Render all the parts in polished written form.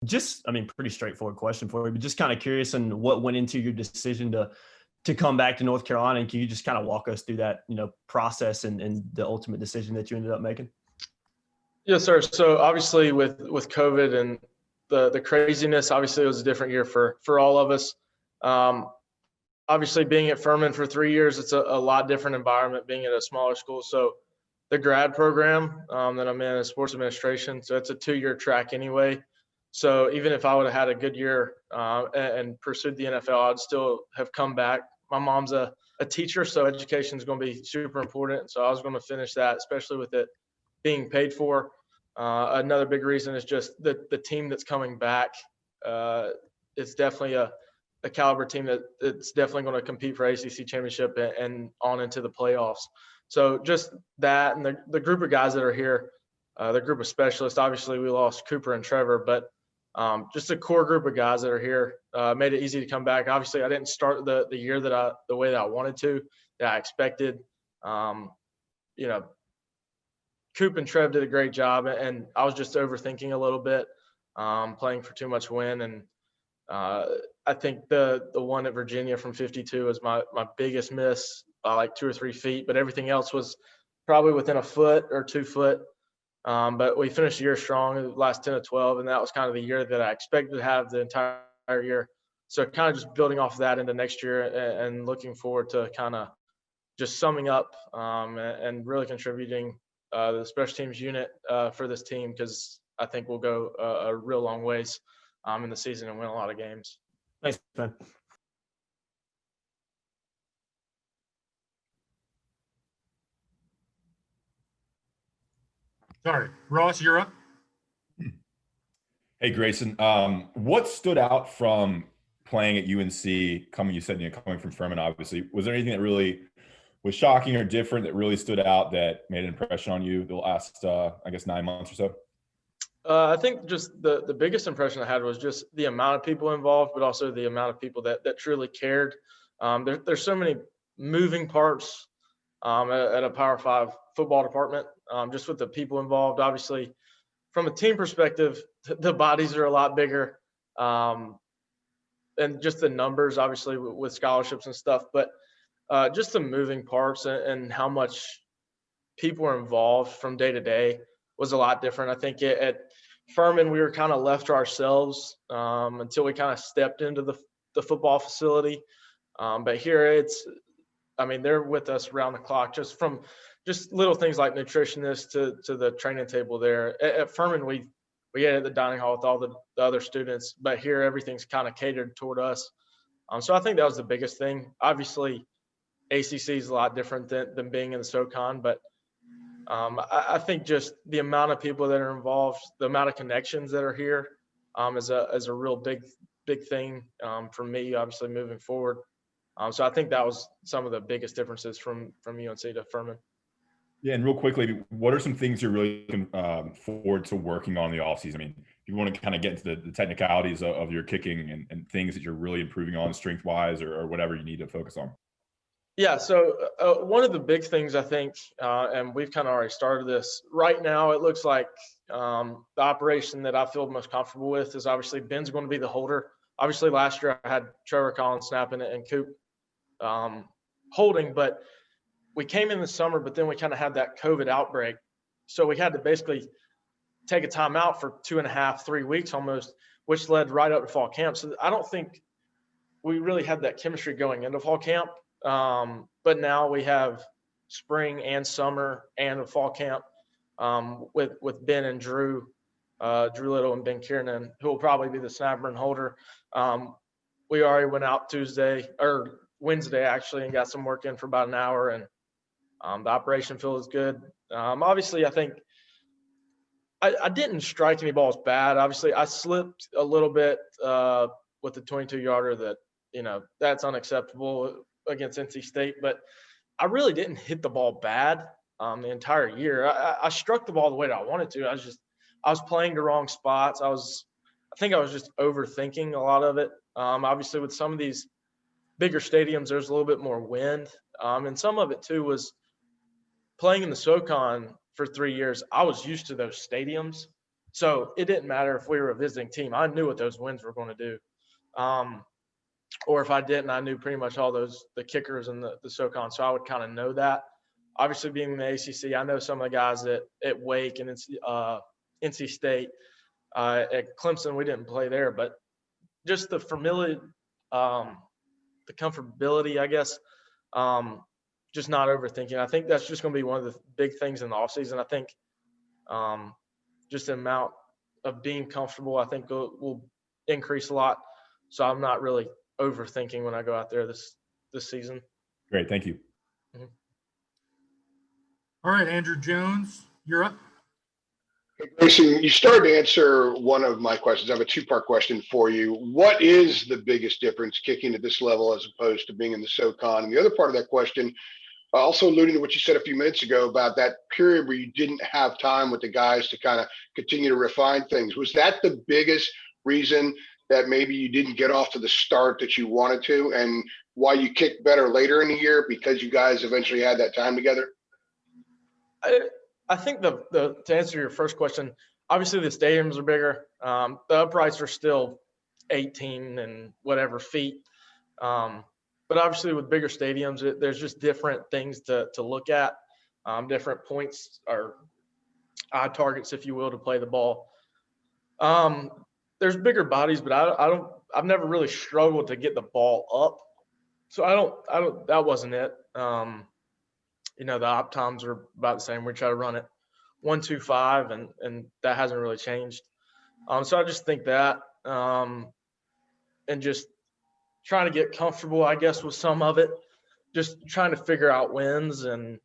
Just, I mean, pretty straightforward question for you, but just kind of curious and what went into your decision to come back to North Carolina. And can you just kind of walk us through that, process and the ultimate decision that you ended up making? Yes, sir. So obviously with COVID and the craziness, obviously it was a different year for all of us. Um, Obviously being at Furman for 3 years, it's a lot different environment being at a smaller school. So the grad program that I'm in is sports administration. So it's a 2-year track anyway. So even if I would have had a good year and pursued the NFL, I'd still have come back. My mom's a teacher, so education is going to be super important. So I was going to finish that, especially with it being paid for. Another big reason is just the team that's coming back. It's definitely a caliber team that's definitely going to compete for ACC championship and on into the playoffs. So just that and the group of guys that are here, the group of specialists. Obviously, we lost Cooper and Trevor, but just a core group of guys that are here made it easy to come back. Obviously, I didn't start the year the way that I wanted to, that I expected. You know, Coop and Trev did a great job, and I was just overthinking a little bit, playing for too much win. And I think the one at Virginia from 52 was my biggest miss by like 2 or 3 feet, but everything else was probably within a foot or 2 foot. But we finished the year strong in the last 10 to 12, and that was kind of the year that I expected to have the entire year. So kind of just building off of that into next year and looking forward to kind of just summing up and really contributing the special teams unit for this team, because I think we'll go a real long ways in the season and win a lot of games. Thanks, man. Sorry, Ross, you're up. Hey, Grayson. What stood out from playing at UNC, coming from Furman, obviously? Was there anything that really was shocking or different that really stood out that made an impression on you the last, 9 months or so? I think just the biggest impression I had was just the amount of people involved, but also the amount of people that truly cared. There's so many moving parts at a Power 5 football department, just with the people involved. Obviously, from a team perspective, the bodies are a lot bigger, and just the numbers, obviously, with scholarships and stuff. But just the moving parts and how much people are involved from day to day was a lot different. I think at Furman, we were kind of left to ourselves until we kind of stepped into the football facility. But here they're with us around the clock, just from just little things like nutritionists to the training table there. At Furman, we ate at the dining hall with all the other students, but here everything's kind of catered toward us. So I think that was the biggest thing. Obviously, ACC is a lot different than being in the SoCon, but I think just the amount of people that are involved, the amount of connections that are here, is a real big thing for me, obviously, moving forward. So I think that was some of the biggest differences from UNC to Furman. Yeah, and real quickly, what are some things you're really looking forward to working on in the offseason? I mean, if you want to kind of get into the technicalities of your kicking and things that you're really improving on strength-wise or whatever you need to focus on. Yeah, so one of the big things I think, and we've kind of already started this, right now it looks like the operation that I feel most comfortable with is obviously Ben's going to be the holder. Obviously last year I had Trevor Collins snapping it and Coop holding, but we came in the summer, but then we kind of had that COVID outbreak. So we had to basically take a timeout for 2.5, 3 weeks almost, which led right up to fall camp. So I don't think we really had that chemistry going into fall camp. But now we have spring and summer and a fall camp with Ben and Drew Little and Ben Kiernan, who will probably be the snapper and holder. We already went out Wednesday actually and got some work in for about an hour, and the operation feels good. Obviously, I think I didn't strike any balls bad. Obviously, I slipped a little bit with the 22-yarder that, that's unacceptable against NC State, but I really didn't hit the ball bad the entire year. I struck the ball the way that I wanted to. I was playing the wrong spots. I think I was just overthinking a lot of it. Obviously, with some of these bigger stadiums, there's a little bit more wind, and some of it too was playing in the SoCon for 3 years. I was used to those stadiums, So it didn't matter if we were a visiting team. I knew what those wins were going to do. Or if I didn't, I knew pretty much all the kickers and the SoCon. So I would kind of know that. Obviously, being in the ACC, I know some of the guys at Wake and NC State. At Clemson, we didn't play there, but just the familiar, the comfortability, I guess, just not overthinking. I think that's just going to be one of the big things in the offseason. I think just the amount of being comfortable, I think will increase a lot. So I'm not really overthinking when I go out there this season. Great. Thank you. All right, Andrew Jones, you're up. Grayson, you started to answer one of my questions. I have a two-part question for you. What is the biggest difference kicking at this level as opposed to being in the SoCon? And the other part of that question, also alluding to what you said a few minutes ago about that period where you didn't have time with the guys to kind of continue to refine things. Was that the biggest reason that maybe you didn't get off to the start that you wanted to, and why you kicked better later in the year because you guys eventually had that time together? I think to answer your first question, obviously the stadiums are bigger. The uprights are still 18 and whatever feet. But obviously with bigger stadiums, there's just different things to look at, different points or eye targets, if you will, to play the ball. There's bigger bodies, but I've never really struggled to get the ball up. So that wasn't it. The op times are about the same. We try to run it 1-2-5, and that hasn't really changed. So I just think that, and just trying to get comfortable, I guess, with some of it, just trying to figure out wins. And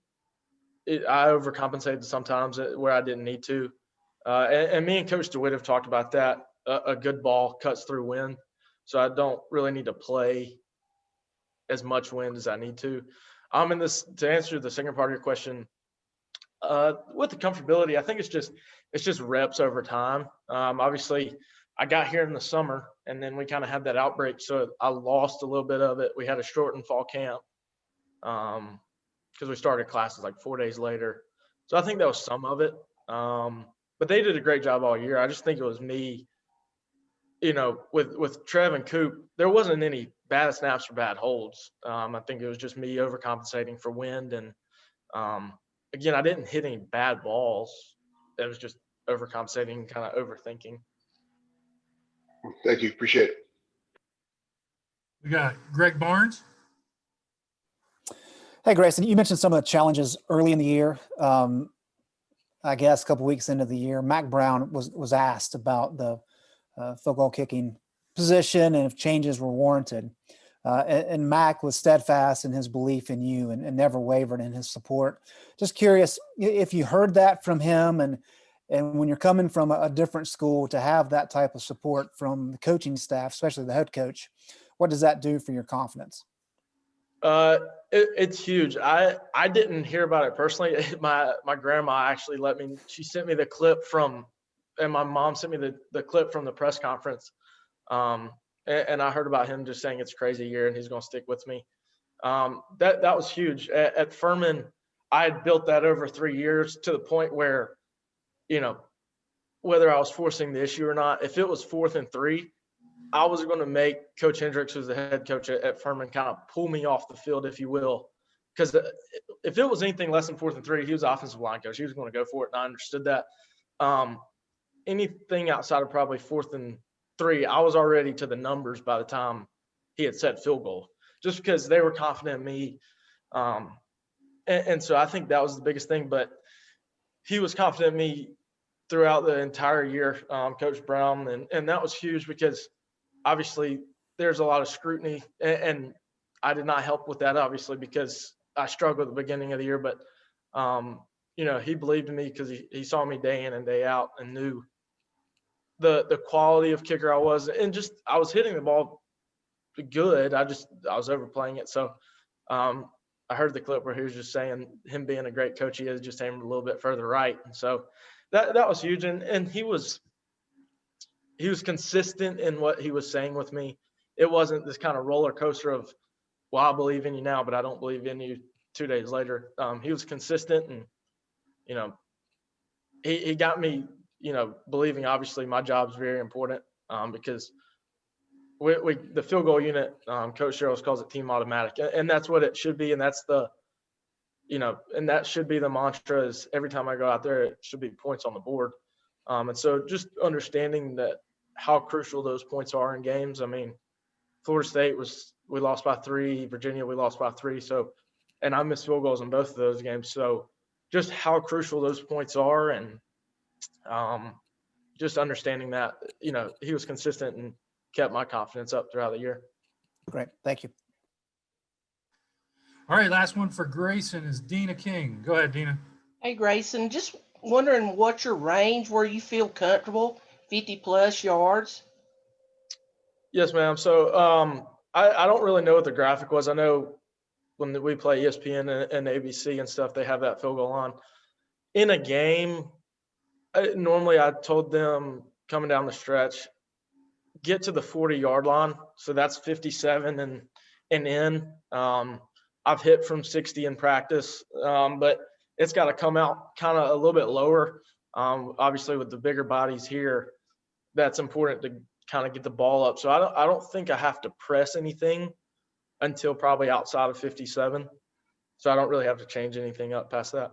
I overcompensated sometimes where I didn't need to. And me and Coach DeWitt have talked about that. A good ball cuts through wind. So I don't really need to play as much wind as I need to. To answer the second part of your question, with the comfortability, I think it's just reps over time. Obviously, I got here in the summer, and then we kind of had that outbreak, so I lost a little bit of it. We had a shortened fall camp because we started classes like 4 days later. So I think that was some of it. But they did a great job all year. I just think it was me. With Trev and Coop, there wasn't any bad snaps or bad holds. I think it was just me overcompensating for wind. And, again, I didn't hit any bad balls. It was just overcompensating, kind of overthinking. Thank you. Appreciate it. We got Greg Barnes. Hey, Grayson, you mentioned some of the challenges early in the year. I guess a couple weeks into the year, Mack Brown was asked about the field goal kicking position and if changes were warranted. And Mack was steadfast in his belief in you and never wavered in his support. Just curious if you heard that from him, and when you're coming from a different school, to have that type of support from the coaching staff, especially the head coach, what does that do for your confidence? It's huge. I didn't hear about it personally. My grandma actually she sent me the clip and my mom sent me the clip from the press conference. And I heard about him just saying it's a crazy year and he's going to stick with me. That was huge. At Furman, I had built that over 3 years to the point where, whether I was forcing the issue or not, if it was 4th and 3, I was going to make Coach Hendricks, who's the head coach at Furman, kind of pull me off the field, if you will. Because if it was anything less than 4th and 3, he was the offensive line coach. He was going to go for it, and I understood that. Anything outside of probably 4th and 3, I was already to the numbers by the time he had set field goal, just because they were confident in me. And so I think that was the biggest thing. But he was confident in me throughout the entire year, Coach Brown. And that was huge because obviously there's a lot of scrutiny. And I did not help with that, obviously, because I struggled at the beginning of the year. But, he believed in me because he saw me day in and day out and knew the quality of kicker I was, and just I was hitting the ball good. I was overplaying it. So I heard the clip where he was just saying him being a great coach, he is just aimed a little bit further right. And so that was huge. And he was consistent in what he was saying with me. It wasn't this kind of roller coaster of, well, I believe in you now, but I don't believe in you 2 days later. He was consistent, and he got me believing obviously my job is very important because the field goal unit, Coach Sherrills calls it team automatic, and that's what it should be. And that's and that should be the mantra is every time I go out there, it should be points on the board. And so just understanding that how crucial those points are in games. I mean, Florida State we lost by 3, Virginia, we lost by 3. So, and I missed field goals in both of those games. So just how crucial those points are. And just understanding that, he was consistent and kept my confidence up throughout the year. Great. Thank you. All right, last one for Grayson is Dina King. Go ahead, Dina. Hey, Grayson, just wondering what's your range where you feel comfortable, 50+ yards? Yes, ma'am. So I don't really know what the graphic was. I know when we play ESPN and ABC and stuff, they have that field goal on. In a game, normally I told them coming down the stretch, get to the 40-yard line. So that's 57 and in. I've hit from 60 in practice, but it's got to come out kind of a little bit lower. Obviously, with the bigger bodies here, that's important to kind of get the ball up. So I don't think I have to press anything until probably outside of 57. So I don't really have to change anything up past that.